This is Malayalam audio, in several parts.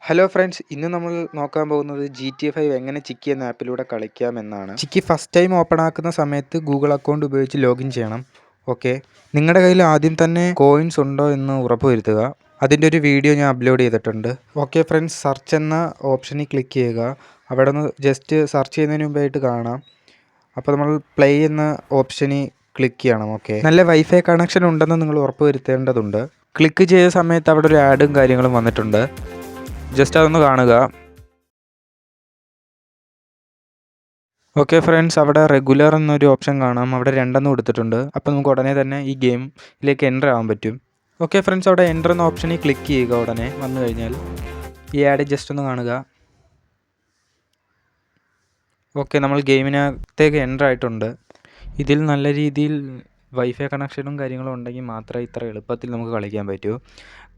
ഹലോ ഫ്രണ്ട്സ്, ഇന്ന് നമ്മൾ നോക്കാൻ പോകുന്നത് GTA 5 എങ്ങനെ ചിക്കി എന്ന ആപ്പിലൂടെ കളിക്കാമെന്നാണ്. ചിക്കി ഫസ്റ്റ് ടൈം ഓപ്പൺ ആക്കുന്ന സമയത്ത് ഗൂഗിൾ അക്കൗണ്ട് ഉപയോഗിച്ച് ലോഗിൻ ചെയ്യണം. ഓക്കെ, നിങ്ങളുടെ കയ്യിൽ ആദ്യം തന്നെ കോയിൻസ് ഉണ്ടോ എന്ന് ഉറപ്പുവരുത്തുക. അതിൻ്റെ ഒരു വീഡിയോ ഞാൻ അപ്ലോഡ് ചെയ്തിട്ടുണ്ട്. ഓക്കെ ഫ്രണ്ട്സ്, സെർച്ച് എന്ന ഓപ്ഷനിൽ ക്ലിക്ക് ചെയ്യുക. അവിടെ നിന്ന് ജസ്റ്റ് സെർച്ച് ചെയ്യുന്നതിന് മുമ്പായിട്ട് കാണാം. അപ്പോൾ നമ്മൾ പ്ലേ എന്ന ഓപ്ഷനിൽ ക്ലിക്ക് ചെയ്യണം. ഓക്കെ, നല്ല വൈഫൈ കണക്ഷൻ ഉണ്ടെന്ന് നിങ്ങൾ ഉറപ്പ് വരുത്തേണ്ടതുണ്ട്. ക്ലിക്ക് ചെയ്ത സമയത്ത് അവിടെ ഒരു ആഡും കാര്യങ്ങളും വന്നിട്ടുണ്ട്. ജസ്റ്റ് അതൊന്ന് കാണുക. ഓക്കെ ഫ്രണ്ട്സ്, അവിടെ റെഗുലർ എന്നൊരു ഓപ്ഷൻ കാണാം. അവിടെ 2 കൊടുത്തിട്ടുണ്ട്. അപ്പോൾ നമുക്ക് ഉടനെ തന്നെ ഈ ഗെയിമിലേക്ക് എൻ്റർ ആവാൻ പറ്റും. ഓക്കെ ഫ്രണ്ട്സ്, അവിടെ എൻ്റർ എന്ന ഓപ്ഷനിൽ ക്ലിക്ക് ചെയ്യുക. ഉടനെ വന്നു കഴിഞ്ഞാൽ ഈ ആഡ് ജസ്റ്റ് ഒന്ന് കാണുക. ഓക്കെ, നമ്മൾ ഗെയിമിനകത്തേക്ക് എൻ്റർ ആയിട്ടുണ്ട്. ഇതിൽ നല്ല രീതിയിൽ വൈഫൈ കണക്ഷനും കാര്യങ്ങളും ഉണ്ടെങ്കിൽ മാത്രമേ ഇത്ര എളുപ്പത്തിൽ നമുക്ക് കളിക്കാൻ പറ്റൂ.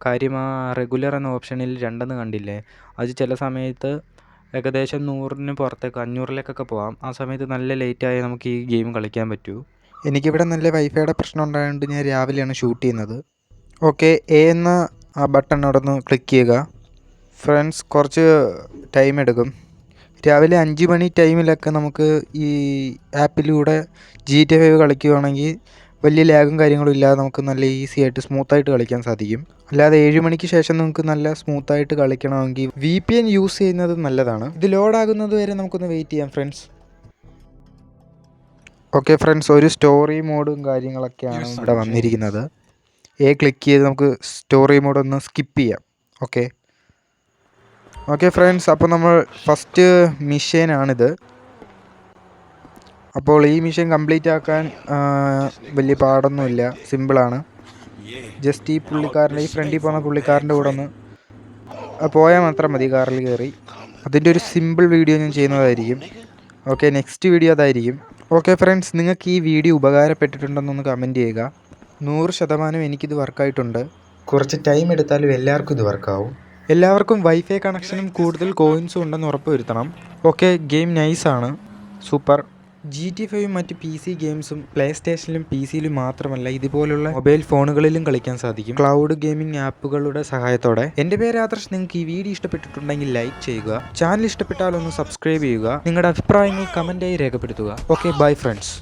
കാര്യം ആ റെഗുലർ എന്ന ഓപ്ഷനിൽ 2 കണ്ടില്ലേ, അത് ചില സമയത്ത് ഏകദേശം 100-ന് പുറത്തേക്ക് 500-ലേക്കൊക്കെ പോകാം. ആ സമയത്ത് നല്ല ലേറ്റായി നമുക്ക് ഈ ഗെയിം കളിക്കാൻ പറ്റൂ. എനിക്കിവിടെ നല്ല വൈഫൈയുടെ പ്രശ്നം ഉണ്ടായതുകൊണ്ട് ഞാൻ രാവിലെയാണ് ഷൂട്ട് ചെയ്യുന്നത്. ഓക്കെ, എ എന്ന ആ ബട്ടൺ അവിടെ നിന്ന് ക്ലിക്ക് ചെയ്യുക. ഫ്രണ്ട്സ്, കുറച്ച് ടൈം എടുക്കും. രാവിലെ 5 മണി ടൈമിലൊക്കെ നമുക്ക് ഈ ആപ്പിലൂടെ GTA 5 കളിക്കുകയാണെങ്കിൽ വലിയ ലാഗും കാര്യങ്ങളും ഇല്ലാതെ നമുക്ക് നല്ല ഈസി ആയിട്ട് സ്മൂത്തായിട്ട് കളിക്കാൻ സാധിക്കും. അല്ലാതെ 7 മണിക്ക് ശേഷം നമുക്ക് നല്ല സ്മൂത്തായിട്ട് കളിക്കണമെങ്കിൽ VPN യൂസ് ചെയ്യുന്നത് നല്ലതാണ്. ഇത് ലോഡാകുന്നത് വരെ നമുക്കൊന്ന് വെയിറ്റ് ചെയ്യാം ഫ്രണ്ട്സ്. ഓക്കെ ഫ്രണ്ട്സ്, ഒരു സ്റ്റോറി മോഡും കാര്യങ്ങളൊക്കെയാണ് ഇവിടെ വന്നിരിക്കുന്നത്. ക്ലിക്ക് ചെയ്ത് നമുക്ക് സ്റ്റോറി മോഡ് ഒന്ന് സ്കിപ്പ് ചെയ്യാം. ഓക്കെ ഫ്രണ്ട്സ്, അപ്പോൾ നമ്മൾ ഫസ്റ്റ് മിഷനാണിത്. അപ്പോൾ ഈ മിഷൻ കംപ്ലീറ്റ് ആക്കാൻ വലിയ പാടൊന്നുമില്ല, സിമ്പിളാണ്. ജസ്റ്റ് ഈ ഫ്രണ്ടിൽ പോകുന്ന പുള്ളിക്കാരൻ്റെ കൂടെ ഒന്ന് പോയാൽ മാത്രം മതി, കാറിൽ കയറി. അതിൻ്റെ ഒരു സിമ്പിൾ വീഡിയോ ഞാൻ ചെയ്യുന്നതായിരിക്കും. ഓക്കെ, നെക്സ്റ്റ് വീഡിയോ അതായിരിക്കും. ഓക്കെ ഫ്രണ്ട്സ്, നിങ്ങൾക്ക് ഈ വീഡിയോ ഉപകാരപ്പെട്ടിട്ടുണ്ടെന്നൊന്ന് കമൻറ്റ് ചെയ്യുക. 100% എനിക്കിത് വർക്കായിട്ടുണ്ട്. കുറച്ച് ടൈം എടുത്താലും എല്ലാവർക്കും ഇത് വർക്കാവും. എല്ലാവർക്കും വൈഫൈ കണക്ഷനും കൂടുതൽ കോയിൻസും ഉണ്ടെന്ന് ഉറപ്പ് വരുത്തണം. ഓക്കെ, ഗെയിം നൈസാണ്, സൂപ്പർ. GTA 5 മറ്റ് PC ഗെയിംസും പ്ലേ സ്റ്റേഷനിലും PC-യിലും മാത്രമല്ല, ഇതുപോലുള്ള മൊബൈൽ ഫോണുകളിലും കളിക്കാൻ സാധിക്കും, ക്ലൗഡ് ഗെയിമിംഗ് ആപ്പുകളുടെ സഹായത്തോടെ. എൻ്റെ പേര് ആദർശ്. നിങ്ങൾക്ക് ഈ വീഡിയോ ഇഷ്ടപ്പെട്ടിട്ടുണ്ടെങ്കിൽ ലൈക്ക് ചെയ്യുക. ചാനൽ ഇഷ്ടപ്പെട്ടാൽ ഒന്ന് സബ്സ്ക്രൈബ് ചെയ്യുക. നിങ്ങളുടെ അഭിപ്രായങ്ങൾ കമൻറ്റായി രേഖപ്പെടുത്തുക. Okay, bye friends.